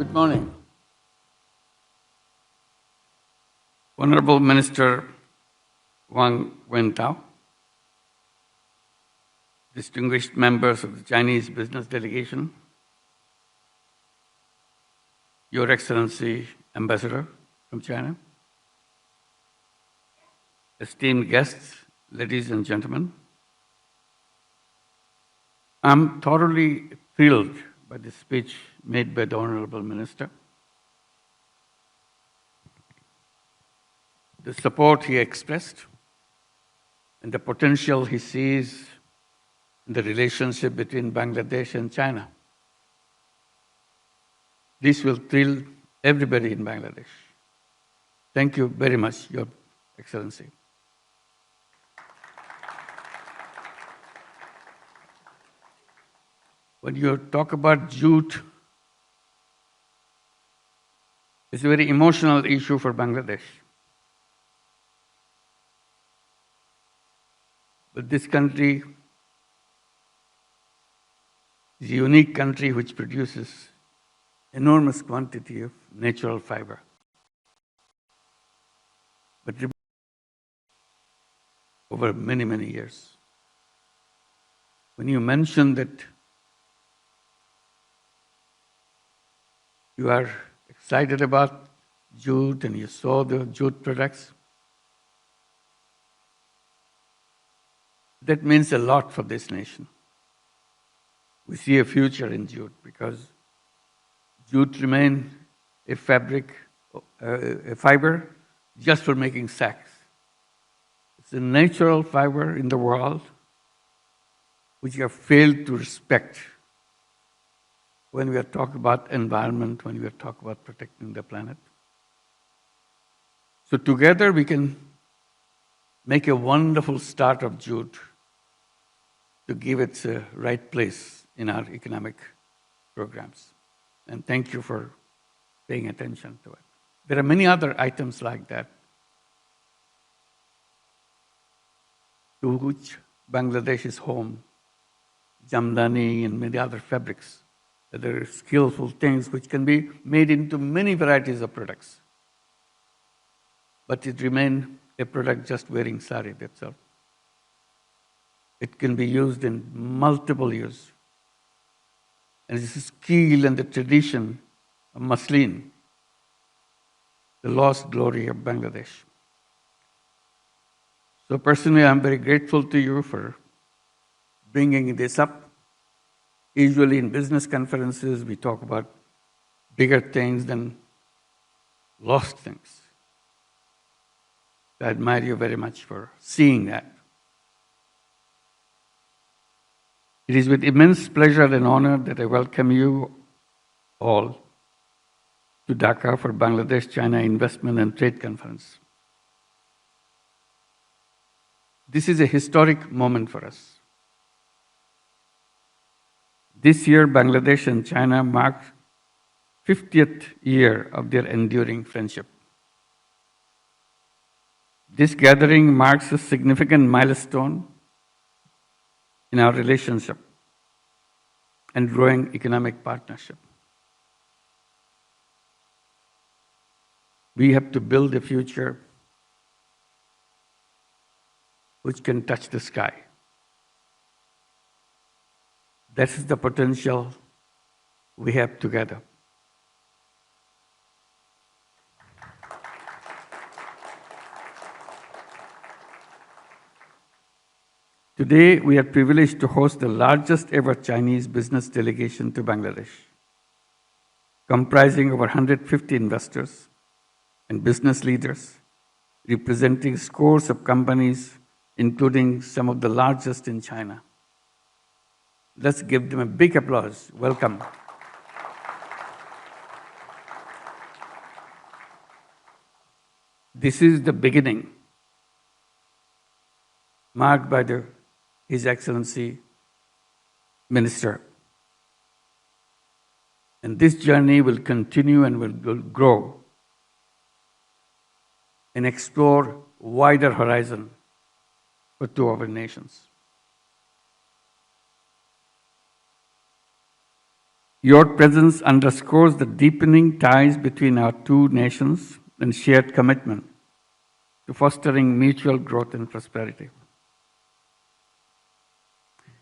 Good morning. Honorable Minister Wang Wentao, distinguished members of the Chinese business delegation, Your Excellency Ambassador from China, esteemed guests, ladies and gentlemen, I'm thoroughly thrilled by the speech made by the Honorable Minister. The support he expressed and the potential he sees in the relationship between Bangladesh and China. This will thrill everybody in Bangladesh. Thank you very much, Your Excellency. When you talk about jute, it's a very emotional issue for Bangladesh. But this country is a unique country which produces enormous quantity of natural fiber. But over many, many years. When you mention that you are excited about jute and you saw the jute products, that means a lot for this nation. We see a future in jute because jute remains a fabric, a fiber just for making sacks. It's a natural fiber in the world which we have failed to respect when we are talking about environment, when we are talking about protecting the planet. So together we can make a wonderful start of jute to give it a right place in our economic programs. And thank you for paying attention to it. There are many other items like that to which Bangladesh is home, jamdani and many other fabrics. There are skillful things which can be made into many varieties of products. But it remains a product just wearing sari, that's all. It can be used in multiple use. And this is skill and the tradition of muslin, the lost glory of Bangladesh. So personally, I'm very grateful to you for bringing this up. Usually in business conferences, we talk about bigger things than lost things. I admire you very much for seeing that. It is with immense pleasure and honor that I welcome you all to Dhaka for Bangladesh-China Investment and Trade Conference. This is a historic moment for us. This year, Bangladesh and China mark 50th year of their enduring friendship. This gathering marks a significant milestone in our relationship and growing economic partnership. We have to build a future which can touch the sky. That is the potential we have together. Today, we are privileged to host the largest ever Chinese business delegation to Bangladesh, comprising over 150 investors and business leaders, representing scores of companies, including some of the largest in China. Let's give them a big applause. Welcome. This is the beginning, marked by His Excellency Minister. And this journey will continue and will grow and explore wider horizon for two of our nations. Your presence underscores the deepening ties between our two nations and shared commitment to fostering mutual growth and prosperity.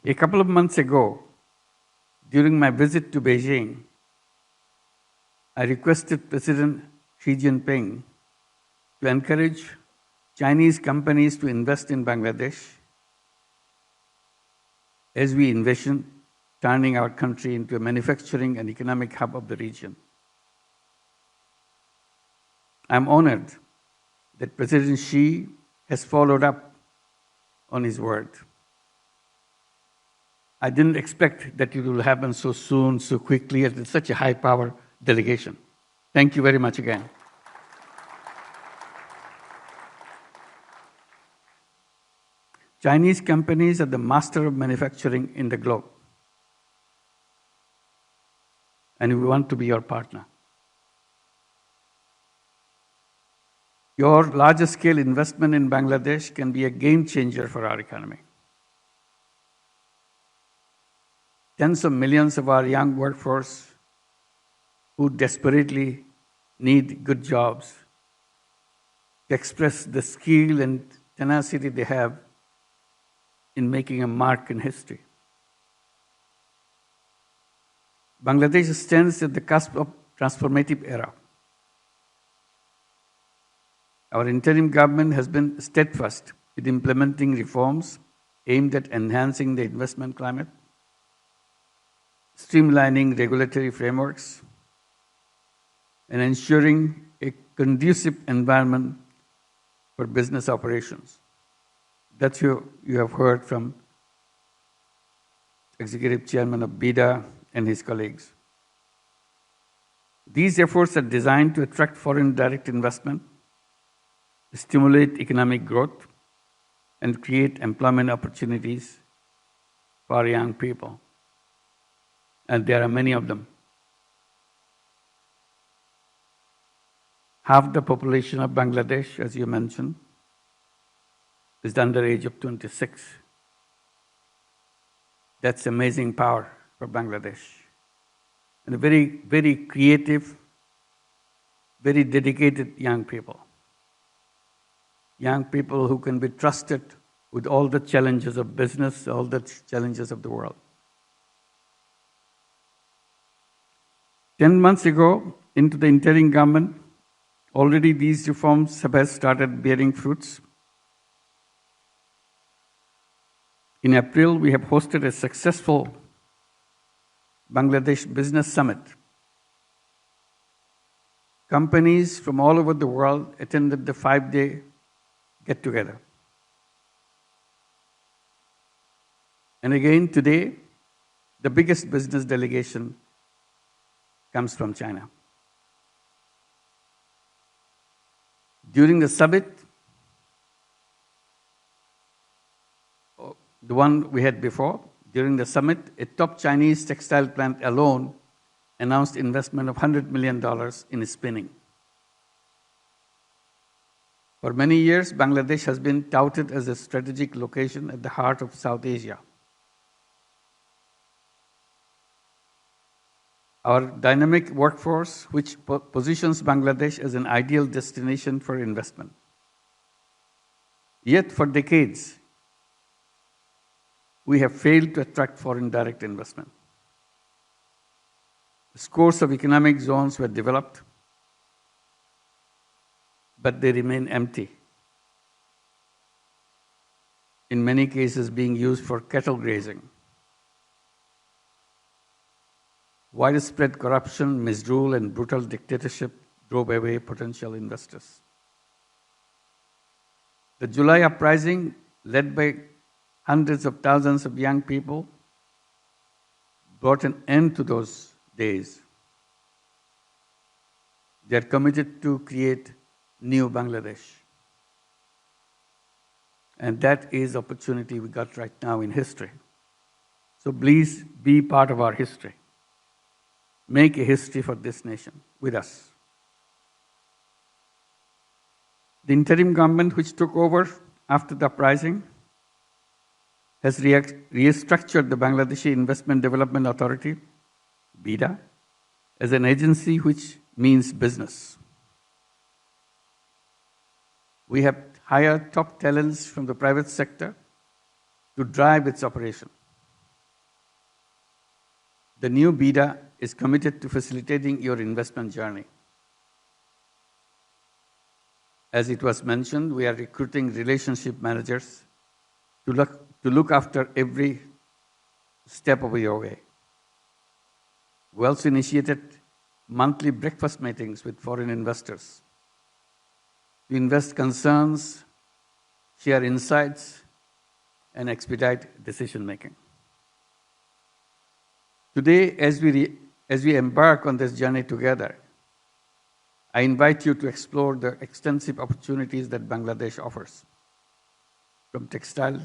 A couple of months ago, during my visit to Beijing, I requested President Xi Jinping to encourage Chinese companies to invest in Bangladesh as we envision turning our country into a manufacturing and economic hub of the region. I'm honored that President Xi has followed up on his word. I didn't expect that it will happen so soon, so quickly, at such a high-power delegation. Thank you very much again. Chinese companies are the master of manufacturing in the globe, and we want to be your partner. Your larger-scale investment in Bangladesh can be a game changer for our economy. Tens of millions of our young workforce who desperately need good jobs to express the skill and tenacity they have in making a mark in history. Bangladesh stands at the cusp of transformative era. Our interim government has been steadfast in implementing reforms aimed at enhancing the investment climate, streamlining regulatory frameworks, and ensuring a conducive environment for business operations. That's you have heard from Executive Chairman of BIDA and his colleagues. These efforts are designed to attract foreign direct investment, stimulate economic growth, and create employment opportunities for young people. And there are many of them. Half the population of Bangladesh, as you mentioned, is under the age of 26. That's amazing power for Bangladesh. And very, very creative, very dedicated young people. Young people who can be trusted with all the challenges of business, all the challenges of the world. 10 months ago, into the interim government, already these reforms have started bearing fruits. In April, we have hosted a successful Bangladesh Business Summit. Companies from all over the world attended the 5-day get-together. And again, today, the biggest business delegation comes from China. During the summit, the one we had before, during the summit, a top Chinese textile plant alone announced investment of $100 million in spinning. For many years, Bangladesh has been touted as a strategic location at the heart of South Asia. Our dynamic workforce, which positions Bangladesh as an ideal destination for investment. Yet, for decades, we have failed to attract foreign direct investment. Scores of economic zones were developed, but they remain empty. In many cases, being used for cattle grazing. Widespread corruption, misrule, and brutal dictatorship drove away potential investors. The July uprising, led by hundreds of thousands of young people, brought an end to those days. They are committed to create new Bangladesh. And that is opportunity we got right now in history. So please be part of our history. Make a history for this nation with us. The interim government, which took over after the uprising, has restructured the Bangladeshi Investment Development Authority, BIDA, as an agency which means business. We have hired top talents from the private sector to drive its operation. The new BIDA is committed to facilitating your investment journey. As it was mentioned, we are recruiting relationship managers to look after every step of your way. We also initiated monthly breakfast meetings with foreign investors to invest concerns, share insights, and expedite decision-making. Today, as we embark on this journey together, I invite you to explore the extensive opportunities that Bangladesh offers, from textile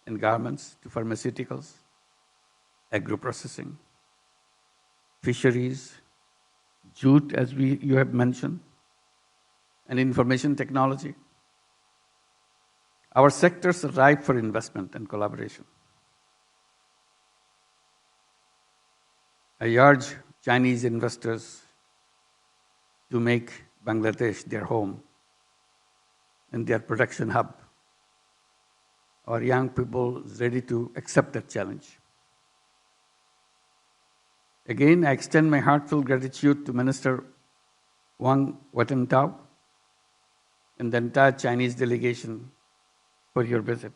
and garments to pharmaceuticals, agro-processing, fisheries, jute, as you have mentioned, and information technology. Our sectors are ripe for investment and collaboration. I urge Chinese investors to make Bangladesh their home and their production hub. Our young people are ready to accept that challenge. Again, I extend my heartfelt gratitude to Minister Wang Watantao and the entire Chinese delegation for your visit.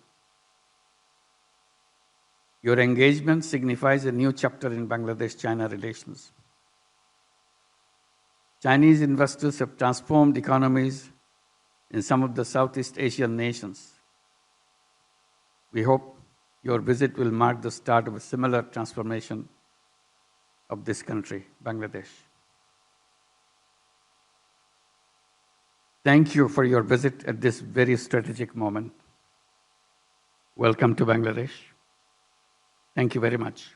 Your engagement signifies a new chapter in Bangladesh-China relations. Chinese investors have transformed economies in some of the Southeast Asian nations. We hope your visit will mark the start of a similar transformation of this country, Bangladesh. Thank you for your visit at this very strategic moment. Welcome to Bangladesh. Thank you very much.